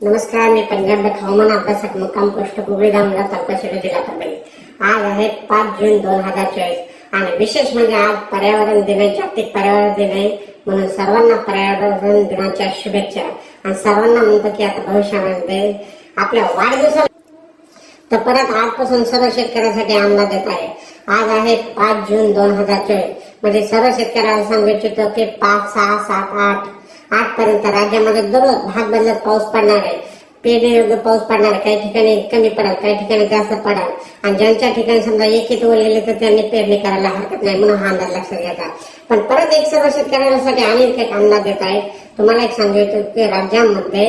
नमस्कार, मी पंजाब हवामान अभ्यासक मुक्काम पोस्ट गुगळी दामोदर तालुका शिरूर जिल्हा परभणी। आज आहे 5 जून 2024 आणि विशेष म्हणजे आज पर्यावरण दिन आहे, जागतिक पर्यावरण दिन आहे। म्हणून सर्वांना पर्यावरण दिनाच्या शुभेच्छा। आणि सर्वांना म्हणतो की आता भविष्यामध्ये आपल्या वाढदिवसाला तर परत आजपासून सर्व शेतकऱ्यांसाठी अंदाज देत आहे। आज आहे 5 जून 2024 म्हणजे सर्व शेतकऱ्यांना सांगू इच्छितो की 5, 6, 7, 8 पर्यंत राज्यामध्ये दररोज भाग बदलत पाऊस पडणार आहे। पेरणीयोग्य पाऊस पडणार, काही ठिकाणी कमी पडेल, काही ठिकाणी जास्त पडेल। आणि ज्यांच्या ठिकाणी समजा एक ओल गेले तर त्यांनी पेरणी करायला हरकत नाही म्हणून हा अंदाज लक्षात घ्यायचा। पण परत एक सर्व शेतकऱ्यांसाठी अनेक एक अंदाज देत आहे। तुम्हाला एक सांगू इच्छितो की राज्यामध्ये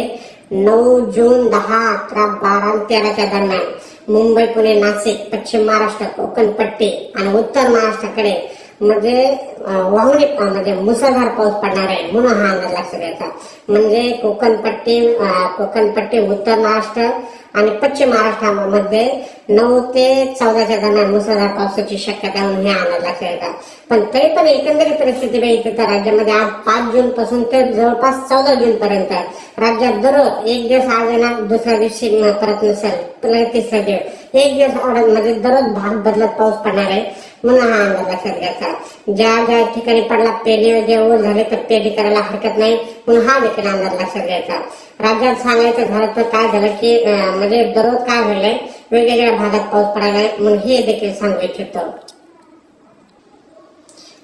9 जून 10, 11, 12 आणि 13च्या दरम्यान मुंबई, पुणे, नाशिक, पश्चिम महाराष्ट्र, कोकण पट्टी आणि उत्तर महाराष्ट्राकडे म्हणजे वाहुणी म्हणजे मुसळधार पाऊस पडणार आहे म्हणून हा अंदाज लक्षात घ्यायचा। म्हणजे कोकणपट्टी, उत्तर महाराष्ट्र आणि पश्चिम महाराष्ट्रामध्ये 9 ते 14च्या दरम्यान मुसळधार पावसाची शक्यता म्हणून हे अंदाज लक्षात घ्यायचा। पण तरी पण एकंदरीत परिस्थिती बघितली तर राज्यामध्ये आज 5 जून पासून ते जवळपास 14 जून पर्यंत राज्यात दररोज एक दिवस आज येणार, दुसऱ्या दिवशी परत नसेल, परत तिसऱ्या दिवस एक दिवस म्हणजे दररोज भाग बदलत पाऊस पडणार आहे म्हणून हा अंदाज लक्षात घ्यायचा। ज्या ठिकाणी पडला पेरणी जे ओल झाले तर पेरणी करायला हरकत नाही म्हणून हा देखील अंदाज लक्षात घ्यायचा। राज्यात सांगायचं झालं तर काय झालं की म्हणजे दररोज काय झालंय वेगवेगळ्या भागात पाऊस पडायला म्हणून हे देखील सांगू इच्छितो।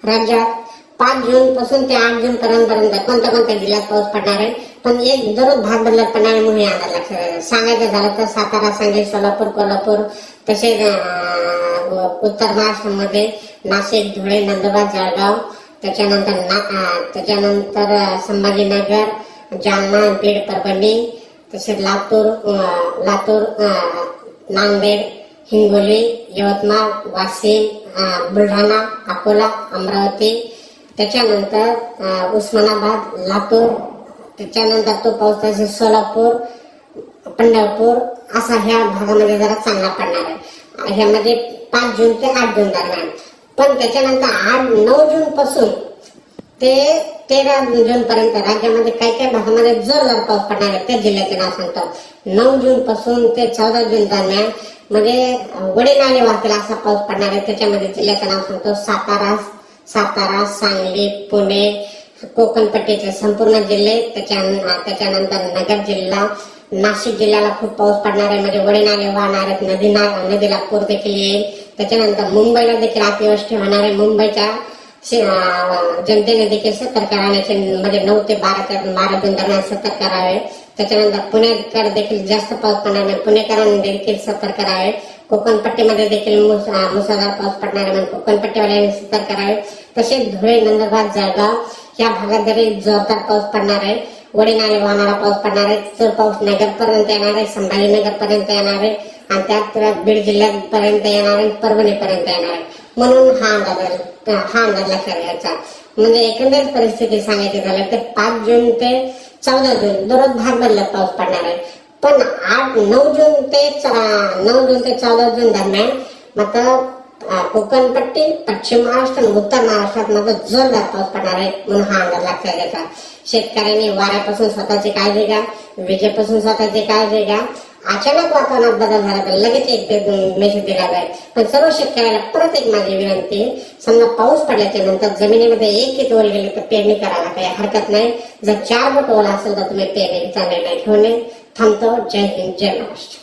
राज्यात 5 जून पासून ते 8 जून पर्यंत कोणत्या जिल्ह्यात पाऊस पडणार आहे, पण एक दररोज भाग बदलत पडणार आहे म्हणून हे अंदाज लक्षात घ्यायचा। सांगायचं झालं तर सातारा, सांगली, सोलापूर, कोल्हापूर तसेच उत्तर महाराष्ट्रामध्ये नाशिक, धुळे, नंदुरबार, जळगाव, त्याच्यानंतर संभाजीनगर, जालना, बीड, परभणी तसेच लातूर, नांदेड, हिंगोली, यवतमाळ, वाशिम, बुलढाणा, अकोला, अमरावती, त्याच्यानंतर उस्मानाबाद, लातूर, त्याच्यानंतर तो पाऊस तसेच सोलापूर, पंढरपूर असा ह्या भागामध्ये जरा चांगला पडणार आहे। ह्यामध्ये 5 जून ते 8 जून दरम्यान। पण त्याच्यानंतर 9 जून पासून ते 13 जून पर्यंत राज्यामध्ये काही भागामध्ये जोरदार पाऊस पडणार आहे। त्या जिल्ह्याचे नाव सांगतो। 9 जून पासून ते 14 जून दरम्यान म्हणजे वडे नाले वाहतील असा पाऊस पडणार आहे। त्याच्यामध्ये जिल्ह्याचं नाव सांगतो। सातारा, सांगली, पुणे, कोकणपट्टीचे संपूर्ण जिल्हे, त्याच्यानंतर नगर जिल्हा, नाशिक जिल्ह्याला खूप पाऊस पडणार आहे। म्हणजे वडे नाले वाहणार आहेत, नदीला पूर देखील येईल। त्याच्यानंतर मुंबईला देखील अतिवृष्टी होणार आहे। मुंबईच्या जनतेने देखील सतर्क राहण्याचे म्हणजे 9 ते 12 जून दरम्यान सतर्क राहावे। त्याच्यानंतर पुणेकडे देखील जास्त पाऊस पडणार नाही, पुणेकरांनी देखील सतर्क राहावे। कोकणपट्टीमध्ये देखील मुसळधार पाऊस पडणार आहे म्हणून कोकणपट्टीवाल्यांनी सतर्क राहावे। तसेच धुळे, नंदुरबार, जळगाव या भागात जरी जोरदार पाऊस पडणार आहे, वडे नाले वाहणारा पाऊस पडणार आहे। तो पाऊस नगरपर्यंत येणार आहे, संभाजीनगर पर्यंत येणार आहे आणि त्यात बीड जिल्ह्यापर्यंत येणार आहे, परभणी पर्यंत येणार आहे म्हणून हा अंदाज लक्षात घ्यायचा। म्हणजे एकंदरीत परिस्थिती सांगायची झाली तर 5 जून ते 14 जून दररोज भाग बदलत पाऊस पडणार आहे। पण 9 जून ते 14 जून दरम्यान मात्र कोकणपट्टी, पश्चिम महाराष्ट्र आणि उत्तर महाराष्ट्रात मात्र जोरदार पाऊस पडणार आहे म्हणून हा अंदाज लक्षात घ्यायचा। शेतकऱ्यांनी वाऱ्यापासून स्वतःची काळजी घ्या, विजेपासून स्वतःची काळजी घ्या। अचानक वातावरणात बदल झाला तर लगेच एक मेसेज दिला जाईल। पण सर्व शेतकऱ्याला परत एक माझी विनंती, समजा पाऊस पडल्याच्या नंतर जमिनीमध्ये 1 ओल गेले तर पेरणी करायला काही हरकत नाही। जर 4 बोट ओला असेल तर तुम्ही पेरणीचा निर्णय घेऊन थांबतो। जय हिंद, जय महाराष्ट्र।